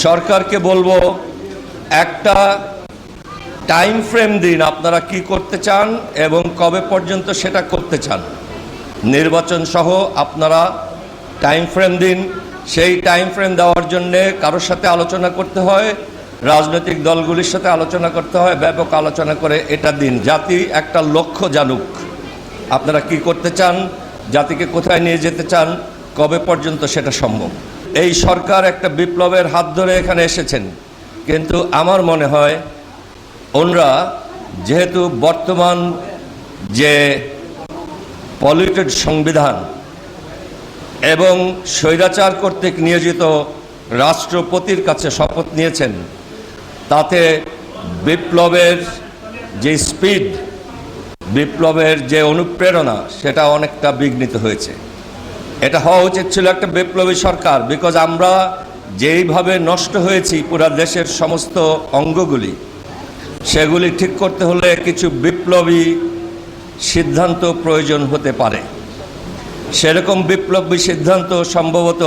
সরকারকে বলবো একটা টাইম ফ্রেম দিন, আপনারা কি করতে চান এবং কবে পর্যন্ত সেটা করতে চান। নির্বাচন সহ আপনারা টাইম ফ্রেম দিন। সেই টাইম ফ্রেম দেওয়ার জন্যে কারোর সাথে আলোচনা করতে হয়, রাজনৈতিক দলগুলির সাথে আলোচনা করতে হয়, ব্যাপক আলোচনা করে এটা দিন। জাতি একটা লক্ষ্য জানুক আপনারা কি করতে চান, জাতিকে কোথায় নিয়ে যেতে চান, কবে পর্যন্ত সেটা সম্ভব। এই সরকার একটা বিপ্লবের হাত ধরে এখানে এসেছেন, কিন্তু আমার মনে হয় ওনরা যেহেতু বর্তমান যে পলিউটেড সংবিধান এবং স্বৈরাচার কর্তৃক নিয়োজিত রাষ্ট্রপতির কাছে শপথ নিয়েছেন, তাতে বিপ্লবের যে স্পিড, বিপ্লবের যে অনুপ্রেরণা সেটা অনেকটা বিঘ্নিত হয়েছে। এটা হওয়া উচিত ছিল একটা বিপ্লবী সরকার, বিকজ আমরা যেইভাবে নষ্ট হয়েছি পুরা দেশের সমস্ত অঙ্গগুলি, সেগুলি ঠিক করতে হলে কিছু বিপ্লবী সিদ্ধান্ত প্রয়োজন হতে পারে। সেরকম বিপ্লবী সিদ্ধান্ত সম্ভবত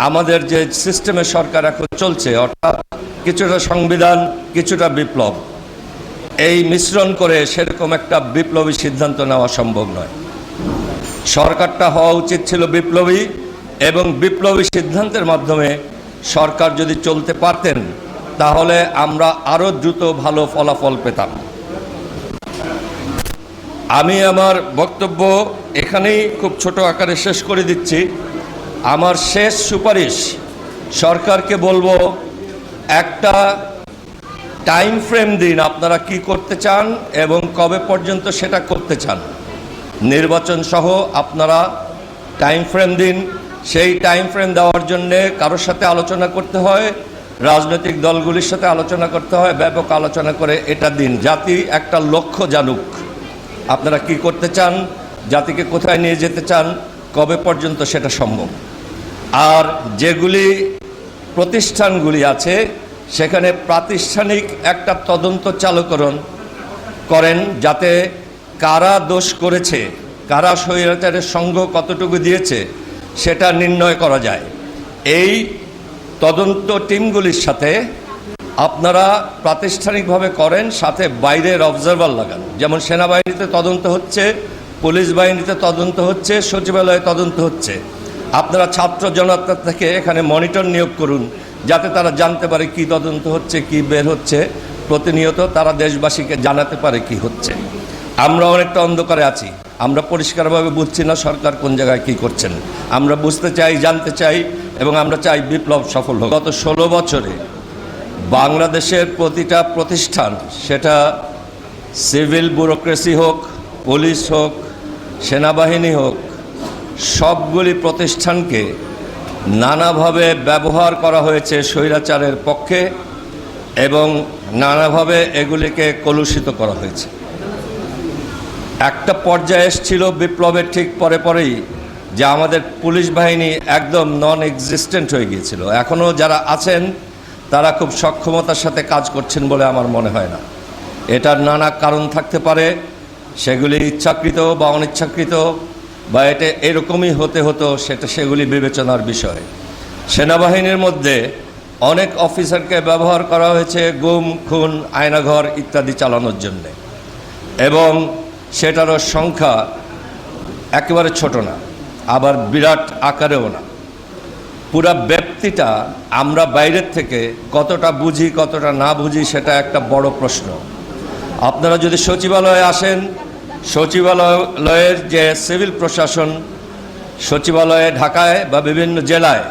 আমাদের যে সিস্টেমে সরকার এখন চলছে, অর্থাৎ কিছুটা সংবিধান কিছুটা বিপ্লব, এই মিশ্রণ করে সেরকম একটা বিপ্লবী সিদ্ধান্ত নেওয়া সম্ভব নয়। সরকারটা হওয়া উচিত ছিল বিপ্লবী, এবং বিপ্লবী সিদ্ধান্তের মাধ্যমে সরকার যদি চলতে পারতেন তাহলে আমরা আরও দ্রুত ভালো ফলাফল পেতাম। আমি আমার বক্তব্য এখানেই খুব ছোট আকারে শেষ করে দিচ্ছি। আমার শেষ সুপারিশ, সরকারকে বলবো একটা টাইম ফ্রেম দিন, আপনারা কি করতে চান এবং কবে পর্যন্ত সেটা করতে চান। নির্বাচন সহ আপনারা টাইম ফ্রেম দিন। সেই টাইম ফ্রেম দেওয়ার জন্যে কারোর সাথে আলোচনা করতে হয়, রাজনৈতিক দলগুলির সাথে আলোচনা করতে হয়, ব্যাপক আলোচনা করে এটা দিন। জাতি একটা লক্ষ্য জানুক আপনারা কি করতে চান, জাতিকে কোথায় নিয়ে যেতে চান, কবে পর্যন্ত সেটা সম্ভব। আর যেগুলি প্রতিষ্ঠানগুলি আছে সেখানে প্রাতিষ্ঠানিক একটা তদন্ত চালু করেন, যাতে কারা দোষ করেছে, কারা স্বৈরাচারের সঙ্গ কতটুকু দিয়েছে সেটা নির্ণয় করা যায়। এই তদন্ত টিমগুলির সাথে আপনারা প্রাতিষ্ঠানিকভাবে করেন, সাথে বাইরের অবজারভার লাগান। যেমন সেনাবাহিনীতে তদন্ত হচ্ছে, পুলিশ বাহিনীতে তদন্ত হচ্ছে, সচিবালয়ে তদন্ত হচ্ছে। আপনারা ছাত্র জনতা থেকে এখানে মনিটর নিয়োগ করুন, যাতে তারা জানতে পারে কি তদন্ত হচ্ছে, কি বের হচ্ছে। প্রতিনিয়ত তারা দেশবাসীকে জানাতে পারে কি হচ্ছে। আমরা অনেকটা অন্ধকারে আছি, আমরা পরিষ্কারভাবে বুঝছি না সরকার কোন জায়গায় কি করছেন। আমরা বুঝতে চাই, জানতে চাই, এবং আমরা চাই বিপ্লব সফল হোক। গত 16 বছরে বাংলাদেশের প্রতিটা প্রতিষ্ঠান, সেটা সিভিল ব্যুরোক্রেসি হোক, পুলিশ হোক, সেনাবাহিনী হোক, সবগুলি প্রতিষ্ঠানকে নানাভাবে ব্যবহার করা হয়েছে স্বৈরাচারের পক্ষে, এবং নানাভাবে এগুলিকে কলুষিত করা হয়েছে। একটা পর্যায়ে এসেছিল বিপ্লবের ঠিক পরেই যে আমাদের পুলিশ বাহিনী একদম নন এক্সিস্টেন্ট হয়ে গিয়েছিল। এখনও যারা আছেন তারা খুব সক্ষমতার সাথে কাজ করছেন বলে আমার মনে হয় না। এটার নানা কারণ থাকতে পারে, সেগুলি ইচ্ছাকৃত বা অনিচ্ছাকৃত, বা এটা এরকমই হতো, সেগুলি বিবেচনার বিষয়। সেনাবাহিনীর মধ্যে অনেক অফিসারকে ব্যবহার করা হয়েছে গুম, খুন, আয়নাঘর ইত্যাদি চালানোর জন্যে, এবং সেটারও সংখ্যা একেবারে ছোট না, আবার বিরাট আকারেও না। পুরা ব্যাপ্তিটা আমরা বাইরের থেকে কতটা বুঝি কতটা না বুঝি সেটা একটা বড় প্রশ্ন। আপনারা যদি সচিবালয়ে আসেন, সচিবালয়ের যে সিভিল প্রশাসন, সচিবালয়ে ঢাকায় বা বিভিন্ন জেলায়,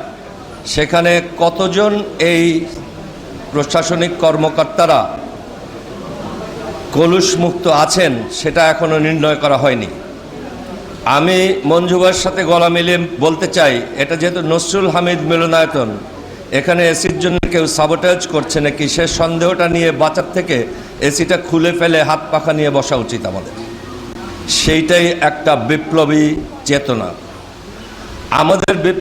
সেখানে কতজন এই প্রশাসনিক কর্মকর্তারা কলুষমুক্ত আছেন সেটা এখনও নির্ণয় করা হয়নি। আমি মঞ্জু ভাইয়ের সাথে গলা মিলিয়ে বলতে চাই, এটা যেহেতু নসরুল হামিদ মিলনায়তন, এখানে এসির জন্য কেউ সাবোটাজ করছে নাকি সে সন্দেহটা নিয়ে বাঁচার থেকে এসিটা খুলে ফেলে হাত পাখা নিয়ে বসা উচিত আমাদের। সেইটাই একটা বিপ্লবী চেতনা। আমাদের